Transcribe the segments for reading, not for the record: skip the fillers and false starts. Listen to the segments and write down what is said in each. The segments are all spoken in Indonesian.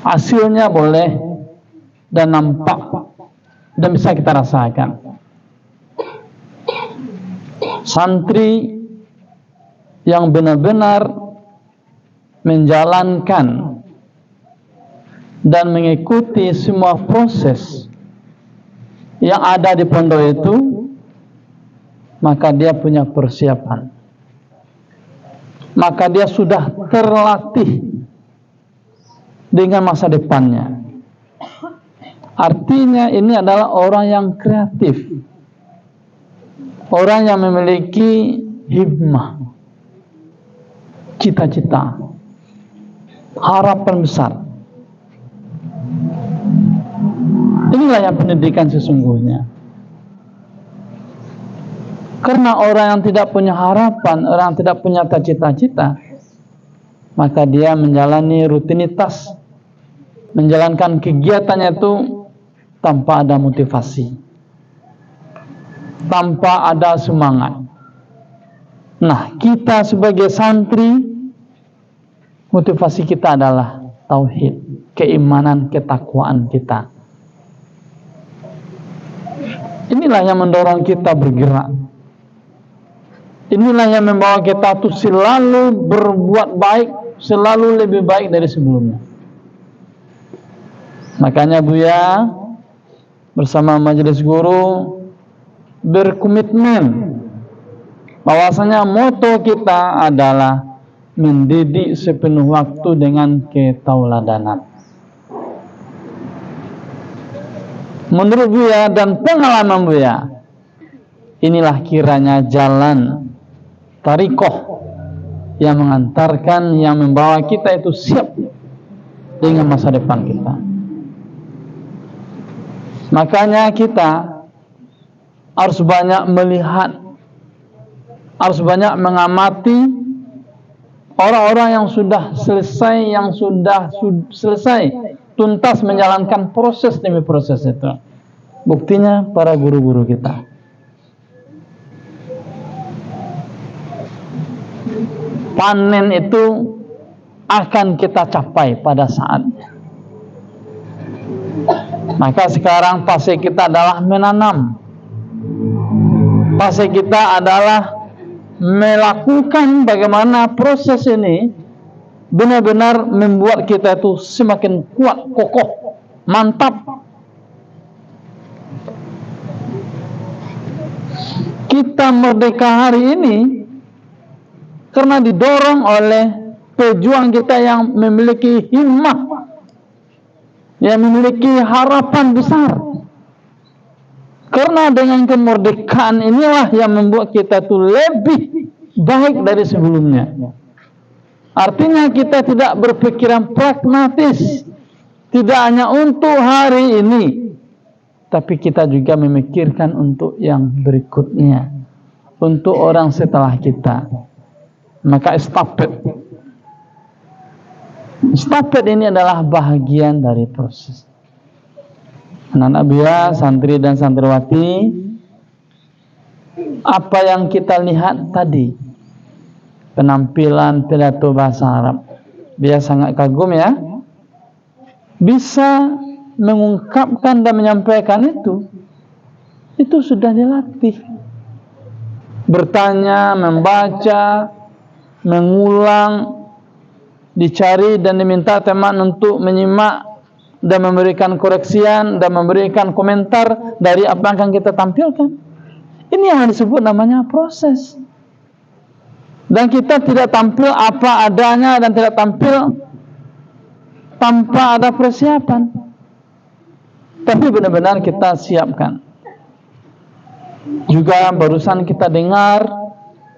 Hasilnya boleh dan nampak dan bisa kita rasakan. Santri yang benar-benar menjalankan dan mengikuti semua proses yang ada di pondok itu, maka dia punya persiapan, maka dia sudah terlatih dengan masa depannya. Artinya ini adalah orang yang kreatif, orang yang memiliki hikmah, cita-cita, harapan besar. Inilah yang pendidikan sesungguhnya. Karena orang yang tidak punya harapan, orang yang tidak punya cita-cita, maka dia menjalani rutinitas, menjalankan kegiatannya itu tanpa ada motivasi, tanpa ada semangat. Nah, kita sebagai santri, motivasi kita adalah tauhid, keimanan, ketakwaan kita. Inilah yang mendorong kita bergerak. Inilah yang membawa kita tuh selalu berbuat baik, selalu lebih baik dari sebelumnya. Makanya Buya bersama majelis guru berkomitmen bahwasanya moto kita adalah mendidik sepenuh waktu dengan ketauladanan. Menurut Buya dan pengalaman Buya, inilah kiranya jalan tarikoh yang mengantarkan, yang membawa kita itu siap dengan masa depan kita. Makanya kita harus banyak melihat, harus banyak mengamati orang-orang yang sudah selesai, yang sudah selesai tuntas menjalankan proses demi proses itu. Buktinya para guru-guru kita. Panen itu akan kita capai pada saatnya. Maka sekarang fase kita adalah menanam. Fase kita adalah melakukan bagaimana proses ini benar-benar membuat kita itu semakin kuat, kokoh, mantap. Kita merdeka hari ini karena didorong oleh pejuang kita yang memiliki himmah, yang memiliki harapan besar. Karena dengan kemerdekaan inilah yang membuat kita itu lebih baik dari sebelumnya. Artinya kita tidak berpikiran pragmatis, tidak hanya untuk hari ini, tapi kita juga memikirkan untuk yang berikutnya, untuk orang setelah kita. Maka estafet ini adalah bahagian dari proses. Anak-anak Buya, santri dan santriwati, apa yang kita lihat tadi, penampilan pidato bahasa Arab, Buya sangat kagum ya, bisa mengungkapkan dan menyampaikan itu sudah dilatih. Bertanya, membaca, mengulang, dicari dan diminta teman untuk menyimak dan memberikan koreksian dan memberikan komentar dari apa yang akan kita tampilkan. Ini yang disebut namanya proses. Dan kita tidak tampil apa adanya dan tidak tampil tanpa ada persiapan. Tapi benar-benar kita siapkan. Juga barusan kita dengar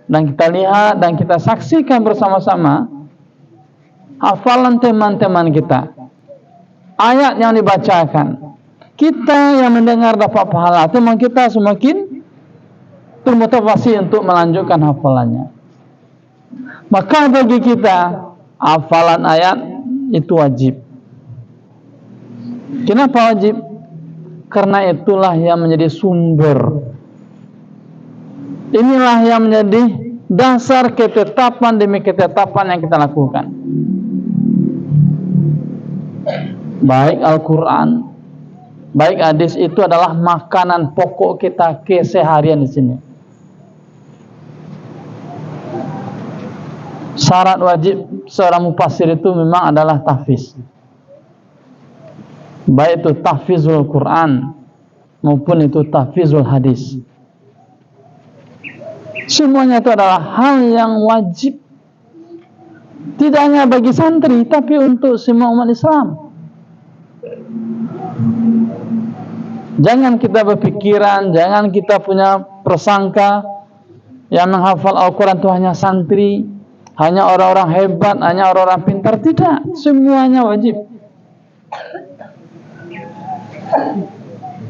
dan kita lihat dan kita saksikan bersama-sama hafalan teman-teman kita, ayat yang dibacakan. Kita yang mendengar dapat pahala, teman kita semakin termotivasi untuk melanjutkan hafalannya. Maka bagi kita hafalan ayat itu wajib. Kenapa wajib? Karena itulah yang menjadi sumber, inilah yang menjadi dasar ketetapan demi ketetapan yang kita lakukan. baik Al-Quran, baik hadis, itu adalah makanan pokok kita keseharian di sini. Syarat wajib seorang mufassir itu memang adalah tahfiz, baik itu tahfizul Quran maupun itu tahfizul hadis. Semuanya itu adalah hal yang wajib, tidak hanya bagi santri, tapi untuk semua umat Islam. Jangan kita berpikiran, jangan kita punya prasangka yang menghafal Al-Quran itu hanya santri, hanya orang-orang hebat, hanya orang-orang pintar. Tidak, semuanya wajib.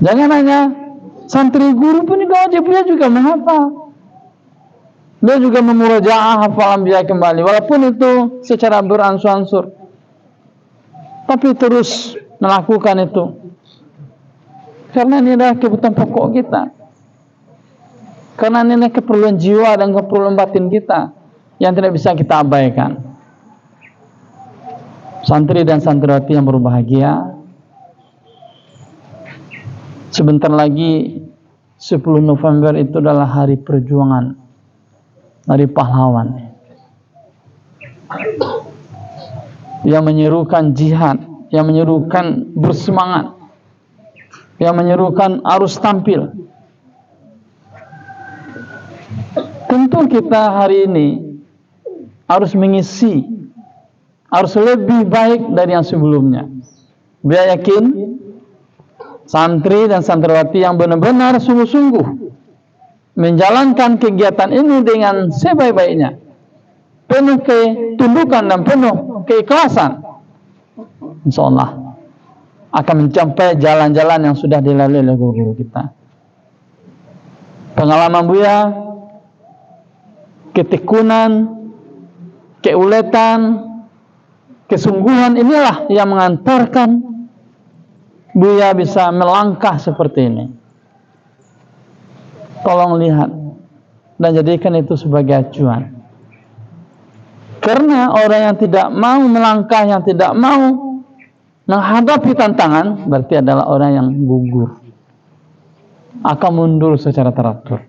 Jangan hanya santri, guru pun juga wajib, dia juga menghafal. Dia juga memurajaah hafalan dia kembali, walaupun itu secara beransur-ansur, tapi terus melakukan itu, karena ini adalah kebutuhan pokok kita, karena ini adalah keperluan jiwa dan keperluan batin kita yang tidak bisa kita abaikan. Santri dan santriwati yang berbahagia, sebentar lagi 10 November itu adalah hari perjuangan dari pahlawan yang menyerukan jihad, yang menyerukan bersemangat, yang menyerukan arus tampil. Tentu kita hari ini harus mengisi, harus lebih baik dari yang sebelumnya. Biar yakin santri dan santriwati yang benar-benar sungguh-sungguh menjalankan kegiatan ini dengan sebaik-baiknya, penuh ketundukan dan penuh keikhlasan, insyaallah akan mencapai jalan-jalan yang sudah dilalui oleh guru kita. Pengalaman Buya, ketekunan, keuletan, kesungguhan inilah yang mengantarkan Buya bisa melangkah seperti ini. Tolong lihat dan jadikan itu sebagai acuan. Karena orang yang tidak mau melangkah, yang tidak mau menghadapi tantangan, berarti adalah orang yang gugur, akan mundur secara teratur.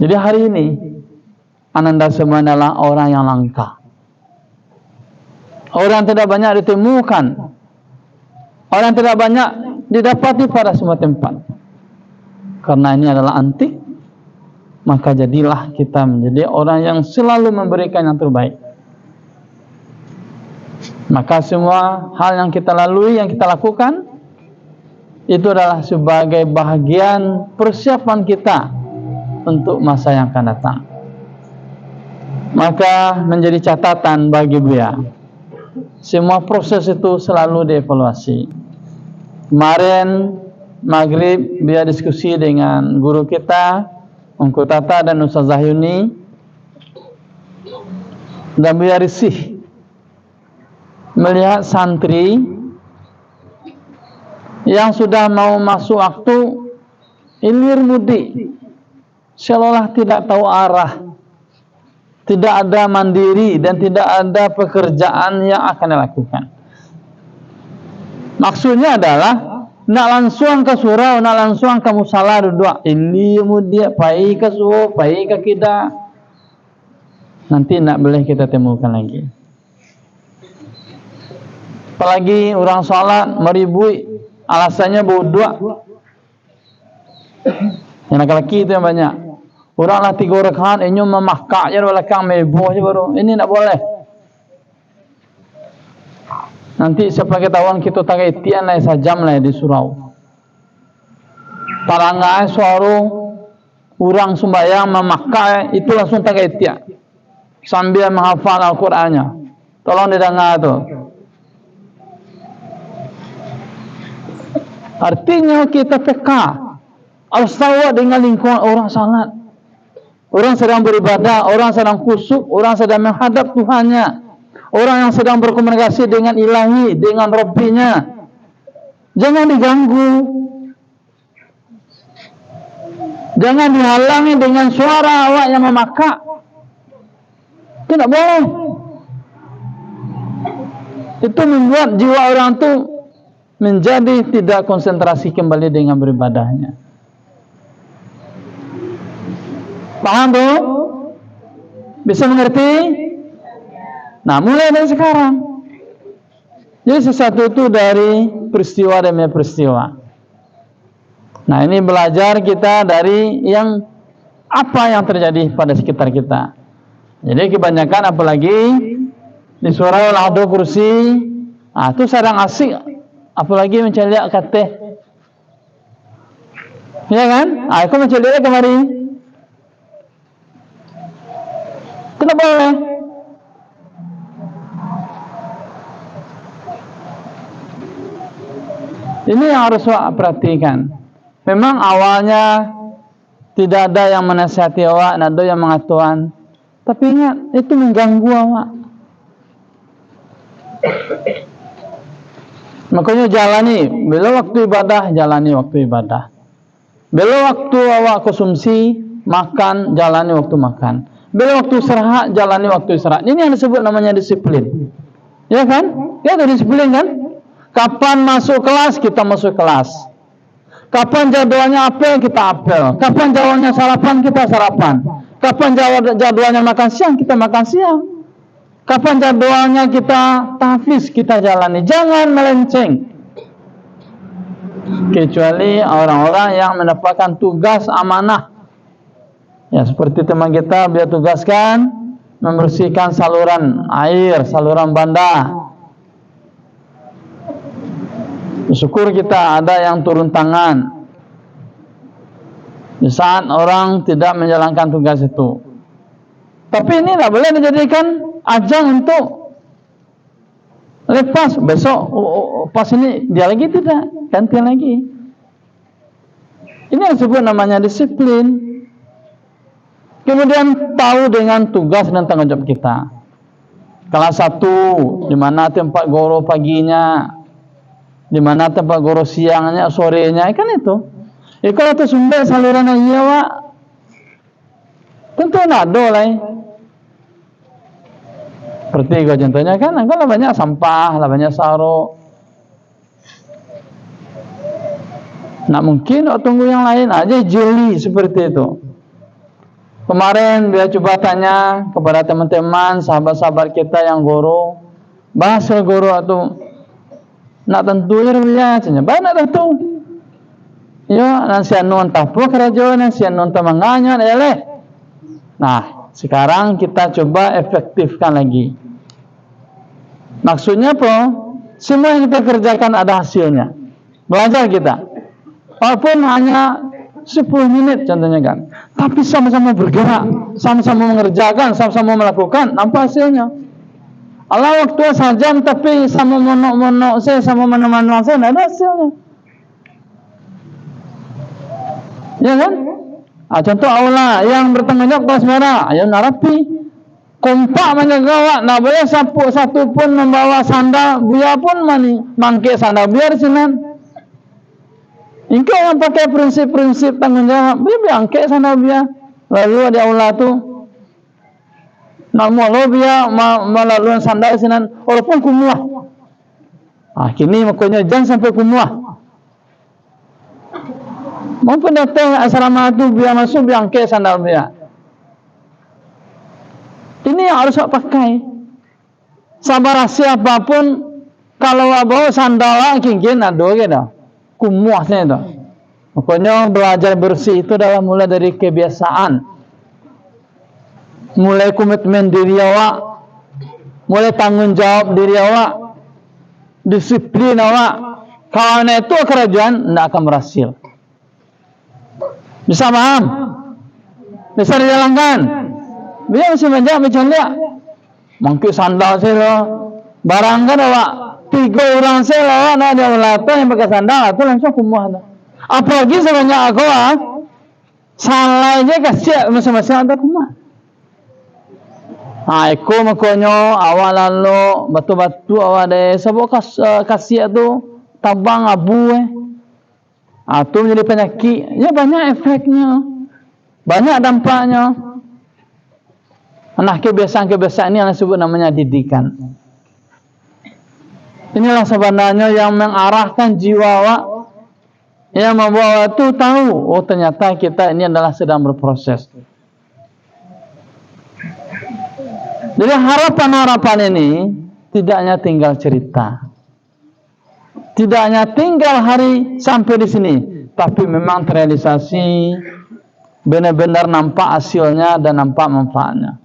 Jadi hari ini Ananda semua adalah orang yang langka, orang yang tidak banyak ditemukan, orang yang tidak banyak didapati pada semua tempat. Karena ini adalah antik, maka jadilah kita menjadi orang yang selalu memberikan yang terbaik. Maka semua hal yang kita lalui, yang kita lakukan, itu adalah sebagai bahagian persiapan kita untuk masa yang akan datang. Maka menjadi catatan bagi Buya, semua proses itu selalu dievaluasi. Kemarin maghrib Buya diskusi dengan guru kita Ungku Tata dan Ustazah Yuni, dan Buya risih melihat santri yang sudah mau masuk waktu ilir mudik, seolah tidak tahu arah, tidak ada mandiri dan tidak ada pekerjaan yang akan dilakukan. Maksudnya adalah nak langsung ke surau, nak langsung ke musala dua. Ini kemudian pai ke suhu, pai ke kita. Nanti nak boleh kita temukan lagi. Apalagi orang salat meribui, alasannya bodoh. Yang laki-laki itu yang banyak. Orang lah 3 rakaat, ini memakak je belakang meboh je baru. Ini tak boleh. Nanti siapa ketahuan kita tak itian lah sajam lah di surau. Talangai suara orang sembahyang memakai itu langsung tak itian sambil menghafal Al-Qurannya. Tolong didengar tu. Artinya kita peka, harus tahu dengan lingkungan orang salat. Orang sedang beribadah, orang sedang khusyuk, orang sedang menghadap Tuhannya. Orang yang sedang berkomunikasi dengan ilahi, dengan Rabbinya. Jangan diganggu. Jangan dihalangi dengan suara awak yang memakak. Tidak boleh. Itu membuat jiwa orang itu menjadi tidak konsentrasi kembali dengan beribadahnya. Paham tu? Bisa mengerti? Nah, mulai dari sekarang. Jadi sesuatu itu dari peristiwa demi peristiwa. Nah, ini belajar kita dari apa yang terjadi pada sekitar kita. Jadi kebanyakan apalagi di surah Al-Ahzab kursi, itu sarang asik, apalagi mencari kata. Ya kan? Aku mencari kemari. Kenapa boleh? Ini yang harus perhatikan. Memang awalnya tidak ada yang menasihati awak, tidak ada yang mengatuan. Tapi ingat, itu mengganggu awak. Makanya jalani. Bila waktu ibadah, jalani waktu ibadah. Bila waktu awak konsumsi, makan, jalani waktu makan. Bila waktu istirahat, jalani waktu istirahat. Ini yang disebut namanya disiplin. Ya kan? Ya itu disiplin kan? Kapan masuk kelas, kita masuk kelas. Kapan jadwalnya apel, kita apel. Kapan jadwalnya sarapan, kita sarapan. Kapan jadwalnya makan siang, kita makan siang. Kapan jadwalnya kita tahfiz, kita jalani. Jangan melenceng. Kecuali orang-orang yang mendapatkan tugas amanah. Ya, seperti teman kita, dia tugaskan membersihkan saluran air, saluran banda. Syukur kita ada yang turun tangan di saat orang tidak menjalankan tugas itu. Tapi ini tidak boleh dijadikan ajang untuk lepas besok pas ini dia lagi tidak ganti lagi. Ini yang disebut namanya disiplin. Kemudian tahu dengan tugas dan tanggung jawab kita. Kelas 1 di mana tempat guru paginya, di mana tempat guru siangnya, sorenya, kan itu. Kalau itu sumber saluran aja, Pak, tentu ada lah. Seperti contohnya kan, kalau banyak sampah, lah banyak saruk. Nak mungkin tunggu yang lain aja jeli seperti itu. Kemarin dia coba tanya kepada teman-teman, sahabat-sahabat kita yang guru, bahasa guru itu nak tentu ya canya, banyak tentu. Yo, nanti anu entah apa kerja, nanti anu entah menganya, eleh. Nah, sekarang kita coba efektifkan lagi. Maksudnya apa? Semua yang kita kerjakan ada hasilnya. Belajar kita. Walaupun hanya 10 menit contohnya kan. Tapi sama-sama bergerak, sama-sama mengerjakan, sama-sama melakukan, nampak hasilnya. Allah waktu sajam tapi sama monok-monok saya, sama mana-mana saya, tidak ada hasilnya. Ya kan? Contoh aula yang bertanggung jawab kelas merah, ayo narapi. Kompak menjaga, nak boleh satu pun membawa sandal, biar pun mangke sandal biar sinan. Engkau yang pakai prinsip-prinsip tanggung jawab, biar angke sandal biar. Lalu ada aula tu, nak malu biar melalui sandal sinan, walaupun kumuah. Kini makanya jangan sampai kumuah. Maupun datang asrama tu biar masuk biar angke sandal biar. Ini yang harus pakai. Sabar siapapun kalau bawa sandal kingkin ada gitu. Kumuasnya itu. Makanya belajar bersih itu adalah mulai dari kebiasaan. Mulai komitmen diri awak, mulai tanggung jawab diri awak, disiplin awak. Kalau itu kerajaan tidak akan berhasil. Bisa paham? Bisa dijalankan? Dia masih banyak bercanda. Mungkin sandal saya barang kan awak 3 orang saya nak ada ulata yang pakai sandal itu langsung kumuh. Apalagi sebanyak aku salah aja kasih masing-masing ada kumuh. Aku makanya awal lalu batu-batu awal deh sebab kasih itu tabang abu itu menjadi penyakit. Ya banyak efeknya, banyak dampaknya. Nah kebiasaan-kebiasaan ini yang disebut namanya didikan. Inilah sebenarnya yang mengarahkan jiwa awak, yang membawa itu tahu, oh ternyata kita ini adalah sedang berproses. Jadi harapan-harapan ini tidak hanya tinggal cerita, tidak hanya tinggal hari sampai di sini, tapi memang terrealisasi, benar-benar nampak hasilnya dan nampak manfaatnya.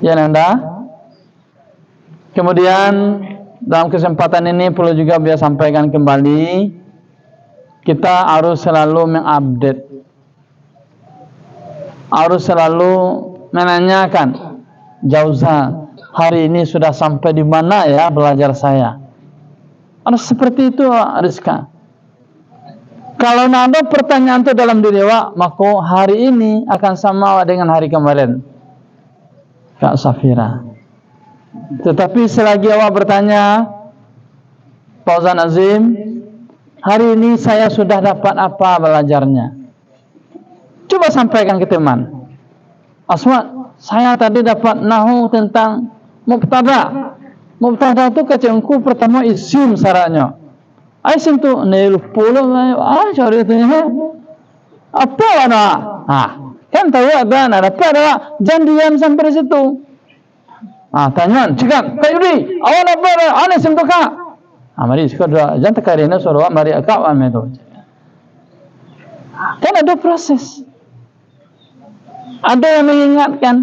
Ya Nanda. Kemudian dalam kesempatan ini perlu juga saya sampaikan kembali, kita harus selalu mengupdate, harus selalu menanyakan, Jauza, hari ini sudah sampai di mana ya belajar saya? Harus seperti itu, Rizka. Kalau ada pertanyaan itu dalam diri awak, maka hari ini akan sama dengan hari kemarin, Kak Safira. Tetapi selagi awak bertanya, Fauzan Azim, hari ini saya sudah dapat apa belajarnya? Coba sampaikan ke teman. Asma, saya tadi dapat nahu tentang mubtada. Mubtada itu kecengku pertama isim syaratnya. Isim tu nil puluh, cari itu ya. Apa ada? Kan tahu ada apa? Jangan diam sampai di situ. Tanya, cakap, Kak Yudi, awak apa? Ane sim tu Kak. Mari sekarang jangan terkarena suruh mari akak ame tu. Kan ada proses. Ada yang mengingatkan.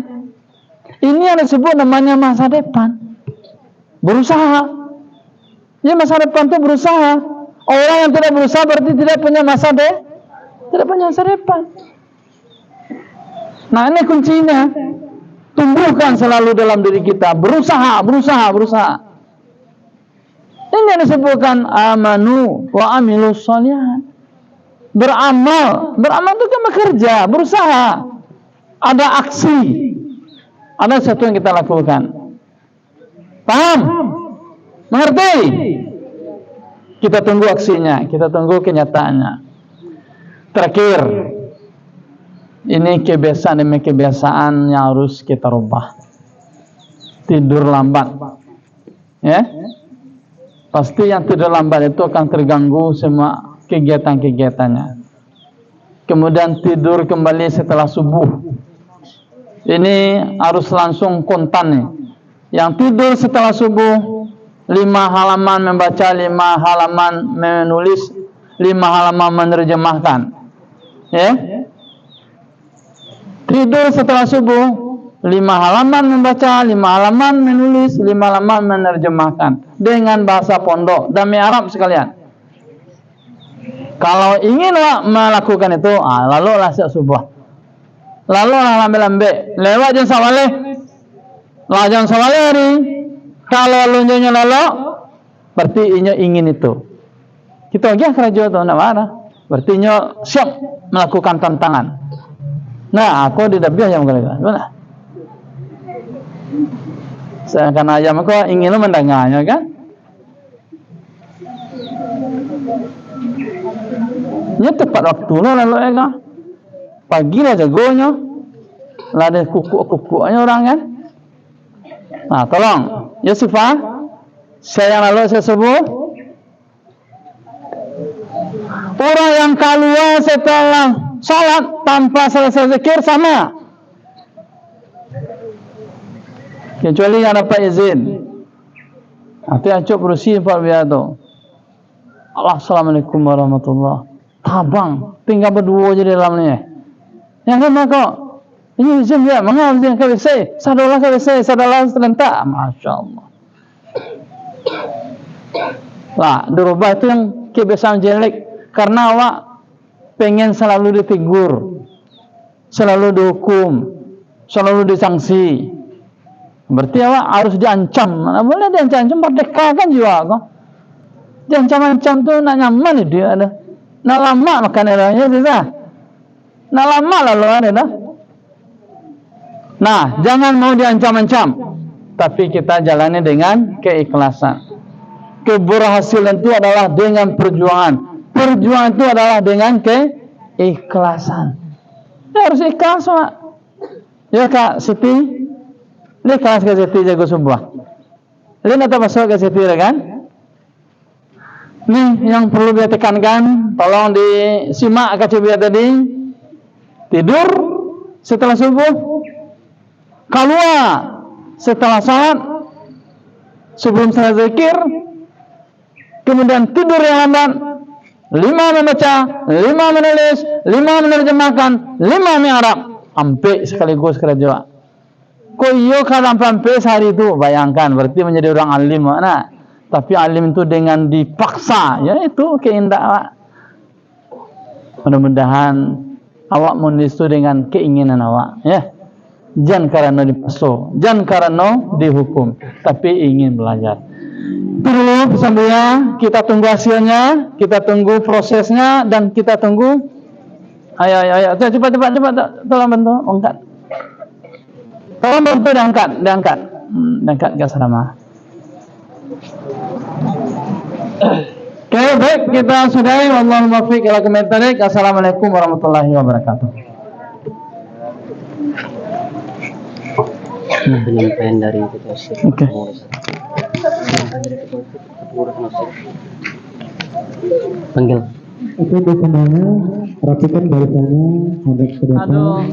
Ini yang disebut namanya masa depan. Berusaha. Ya masa depan itu berusaha. Orang yang tidak berusaha berarti tidak punya tidak punya masa depan. Nah ini kuncinya. Tumbuhkan selalu dalam diri kita. Berusaha. Ini yang disebutkan amanu wa amilus sholihat. Beramal itu kan bekerja, berusaha. Ada aksi. Ada sesuatu yang kita lakukan. Paham? Mengerti? Kita tunggu aksinya, kita tunggu kenyataannya. Terakhir, ini kebiasaan demi kebiasaan yang harus kita rubah. Tidur lambat. Ya? Pasti yang tidur lambat itu akan terganggu semua kegiatan-kegiatannya. Kemudian tidur kembali setelah subuh. Ini harus langsung kontan nih. Yang tidur setelah subuh 5 halaman membaca, 5 halaman menulis, 5 halaman menerjemahkan. Ya? Tidur setelah subuh 5 halaman membaca, 5 halaman menulis, 5 halaman menerjemahkan dengan bahasa pondok dan Arab sekalian. Kalau ingin melakukan itu, lalu lah siap subuh. Lalu lah lambe-lambe lewat jam sawaleh. Lah jam sawaleh hari. Kalau lunjanya lalu, berarti inya ingin itu. Kita lagi kerja tu nak mana? Berarti inya siap melakukan tantangan. Nah, aku di dabiah yang kali-kali. Mana? Sedangkan ayam aku ingin mendengarnya kan? Ini tepat waktu lah lalu ega. Pagi lah jagonya. Lah ada kukuk-kukuknya orang kan? Nah, tolong. Yusufah, saya yang lalu saya sebut. Orang yang keluar setelah salat tanpa selesai zikir sama. Kecuali yang dapat izin. Nanti acuk berusia Pak Biado. Assalamualaikum warahmatullahi. Tabang, tinggal berdua je di dalamnya. Yang lama kok. Ini izin ya, mengapa izin ke WC? Sadalah ke WC, sadalah serentak. Masya Allah. Lah, dirubah itu yang kebiasaan jelek. Karena awak pengen selalu ditegur, selalu dihukum, selalu disangsi. Berarti awak harus diancam. Mana boleh diancam, merdeka kan jiwa kok. Diancam-ancam tu nak nyaman dia ada. Nak lama makan eranya sudah. Nak lama lalu ada dah. Nah, jangan mau diancam-ancam, tapi kita jalani dengan keikhlasan. Keberhasilan itu adalah dengan perjuangan. Perjuangan itu adalah dengan keikhlasan. Ya, harus ikhlas, Pak. Ya Kak Siti, ikhlas ke Siti jago sebuah. Lihat atau masuk ke situ kan? Nih yang perlu dia tekankan, tolong disimak kacibiat tadi. Tidur setelah subuh, keluar setelah salat, sebelum salat zikir, kemudian tidur yang lambat, 5 membaca, 5 menulis, 5 menerjemahkan, 5 mi'rab, ampe sekaligus kerja. Koyo kalau sampai sehari itu, bayangkan berarti menjadi orang alim mana? Tapi alim itu dengan dipaksa, ya itu keindahan. Mudah-mudahan awak menulis itu dengan keinginan awak, ya. Jangan karena dipaksa, jangan karena dihukum, tapi ingin belajar. Perlu sambil kita tunggu hasilnya, kita tunggu prosesnya, dan kita tunggu. Ayo, cepat, tolong bantu, angkat. Tolong bantu diangkat ke asrama. Oke, baik, kita sudahi. Wallahu muwaffiq ila aqwamit thoriq. Assalamualaikum warahmatullahi wabarakatuh. Penyampaian dari Ketua Syekh. Oke. Panggil. Oke, semuanya perhatikan barisannya, hadap ke depan. Aduh.